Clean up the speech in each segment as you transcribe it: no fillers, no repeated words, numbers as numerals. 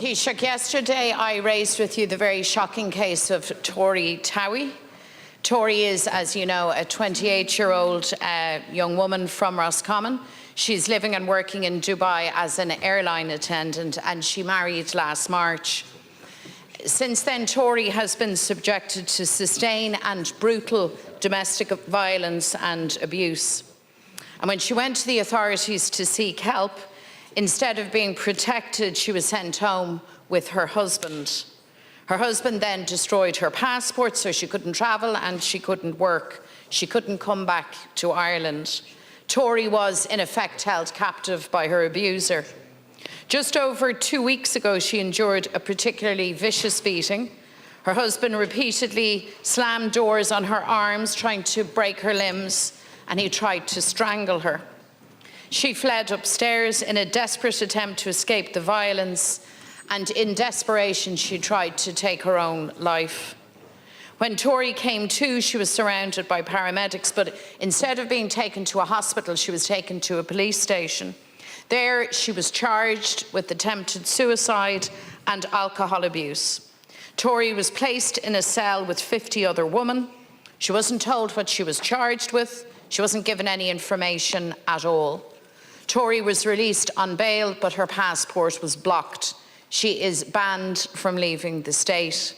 Taoiseach, yesterday I raised with you the very shocking case of Tori Towey. Tori is, as you know, a 28-year-old young woman from Roscommon. She's living and working in Dubai as an airline attendant, and she married last March. Since then, Tori has been subjected to sustained and brutal domestic violence and abuse. And when she went to the authorities to seek help, instead of being protected, she was sent home with her husband. Her husband then destroyed her passport, so she couldn't travel and she couldn't work. She couldn't come back to Ireland. Tori was, in effect, held captive by her abuser. Just over 2 weeks ago, she endured a particularly vicious beating. Her husband repeatedly slammed doors on her arms, trying to break her limbs, and he tried to strangle her. She fled upstairs in a desperate attempt to escape the violence, and in desperation, she tried to take her own life. When Tori came to, she was surrounded by paramedics, but instead of being taken to a hospital, she was taken to a police station. There, she was charged with attempted suicide and alcohol abuse. Tori was placed in a cell with 50 other women. She wasn't told what she was charged with. She wasn't given any information at all. Tori was released on bail, but her passport was blocked. She is banned from leaving the state.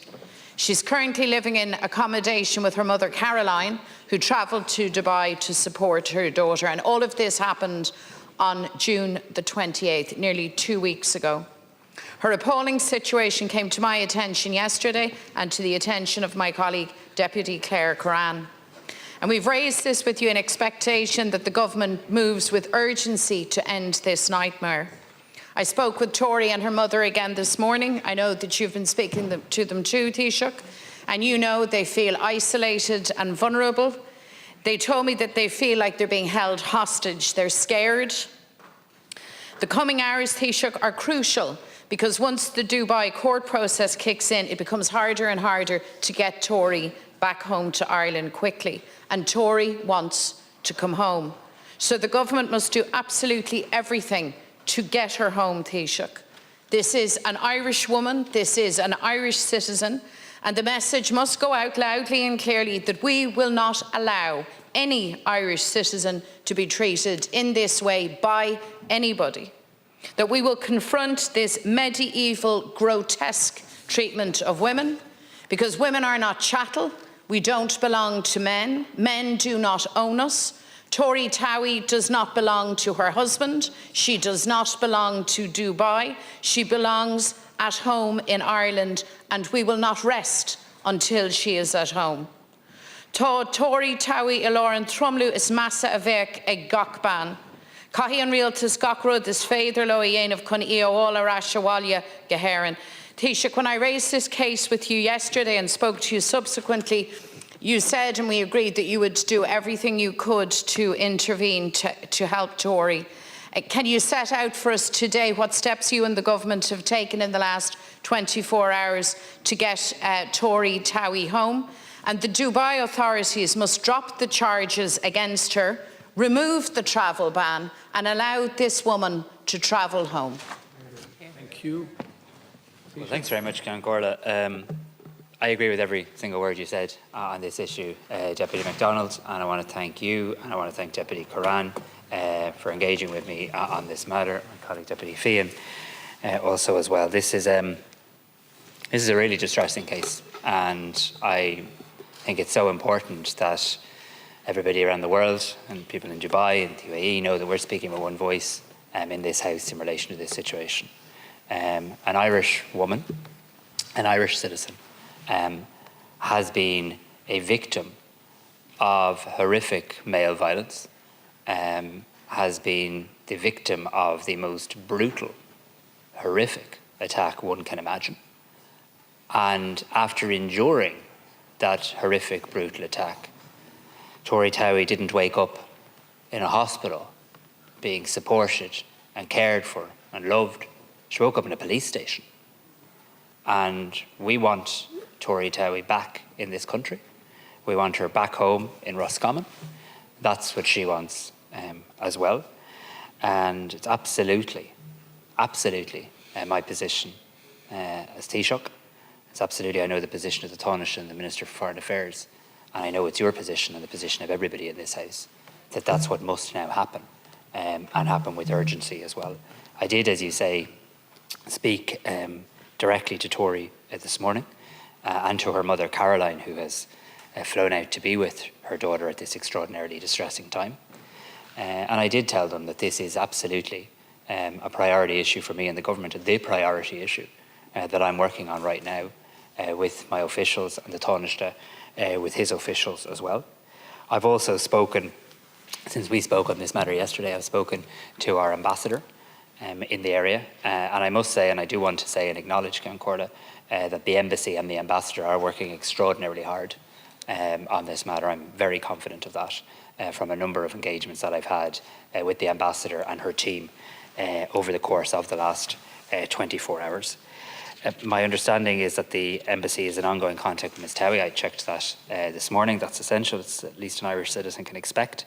She's currently living in accommodation with her mother, Caroline, who travelled to Dubai to support her daughter. And all of this happened on June the 28th, nearly 2 weeks ago. Her appalling situation came to my attention yesterday and to the attention of my colleague, Deputy Claire Curran. And we've raised this with you in expectation that the government moves with urgency to end this nightmare. I spoke with Tori and her mother again this morning. I know that you've been speaking to them too, Taoiseach, and you know they feel isolated and vulnerable. They told me that they feel like they're being held hostage. They're scared. The coming hours, Taoiseach, are crucial because once the Dubai court process kicks in, it becomes harder and harder to get Tori back home to Ireland quickly. And Tori wants to come home. So the government must do absolutely everything to get her home, Taoiseach. This is an Irish woman, this is an Irish citizen, and the message must go out loudly and clearly that we will not allow any Irish citizen to be treated in this way by anybody. That we will confront this medieval, grotesque treatment of women, because women are not chattel. We don't belong to men. Men do not own us. Tori Towey does not belong to her husband. She does not belong to Dubai. She belongs at home in Ireland, and we will not rest until she is at home. Tori Towey Iloran Trumlu is massa avek ag gachban. Cahi an rialtas gachrud is féidir lo of kun iola rashawalya geheran. Taoiseach, when I raised this case with you yesterday and spoke to you subsequently, you said, and we agreed, that you would do everything you could to intervene to help Tori. Can you set out for us today what steps you and the government have taken in the last 24 hours to get Tori Towey home? And the Dubai authorities must drop the charges against her, remove the travel ban, and allow this woman to travel home. Thank you. Well, thanks very much, Ceann Comhairle. I agree with every single word you said on this issue, Deputy MacDonald, and I want to thank you and I want to thank Deputy Curran for engaging with me on this matter, my colleague Deputy Fian also as well. This is a really distressing case, and I think it's so important that everybody around the world and people in Dubai and the UAE know that we're speaking with one voice in this House in relation to this situation. An Irish woman, an Irish citizen, has been a victim of horrific male violence, has been the victim of the most brutal, horrific attack one can imagine. And after enduring that horrific, brutal attack, Tori Towey didn't wake up in a hospital being supported and cared for and loved. She woke up in a police station. And we want Tori Towey back in this country. We want her back home in Roscommon. That's what she wants as well. And it's absolutely my position as Taoiseach. It's absolutely, I know the position of the Taoiseach and the Minister for Foreign Affairs, and I know it's your position and the position of everybody in this House, that that's what must now happen, and happen with urgency as well. I did, as you say, speak directly to Tori this morning, and to her mother Caroline, who has flown out to be with her daughter at this extraordinarily distressing time. And I did tell them that this is absolutely a priority issue for me and the government, the priority issue that I'm working on right now with my officials and the Taoiseach with his officials as well. I've also spoken, since we spoke on this matter yesterday, I've spoken to our ambassador in the area, and I must say, and I do want to say and acknowledge, Corda, that the embassy and the ambassador are working extraordinarily hard on this matter. I'm very confident of that from a number of engagements that I've had with the ambassador and her team over the course of the last 24 hours. My understanding is that the embassy is in ongoing contact with Ms Towey. I checked that this morning. That's essential. It's at least an Irish citizen can expect.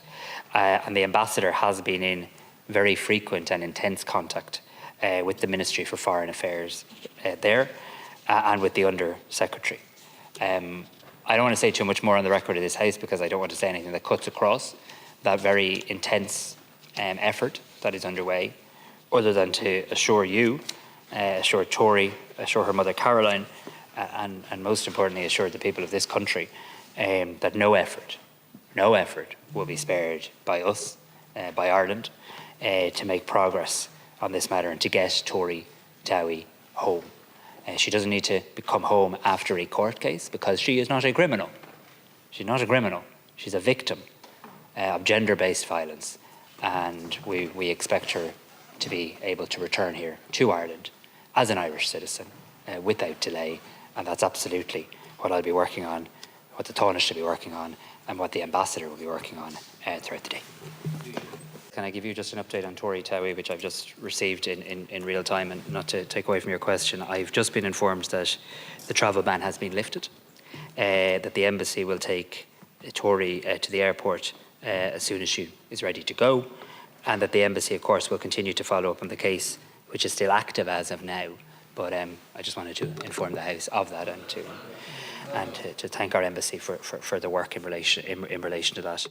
And the ambassador has been in very frequent and intense contact with the Ministry for Foreign Affairs there and with the Under Secretary. I don't want to say too much more on the record of this House because I don't want to say anything that cuts across that very intense effort that is underway, other than to assure you, assure Tori, assure her mother Caroline, and most importantly assure the people of this country that no effort will be spared by us, by Ireland, to make progress on this matter and to get Tori Towey home. She doesn't need to come home after a court case because she is not a criminal. She's not a criminal. She's a victim of gender-based violence, and we expect her to be able to return here to Ireland as an Irish citizen without delay, and that's absolutely what I'll be working on, what the Taoiseach will be working on, and what the ambassador will be working on throughout the day. Can I give you just an update on Tori Towey, which I've just received in real time, and not to take away from your question. I've just been informed that the travel ban has been lifted, that the embassy will take Tori to the airport as soon as she is ready to go, and that the embassy, of course, will continue to follow up on the case, which is still active as of now. But I just wanted to inform the House of that and to thank our embassy for the work in relation to that.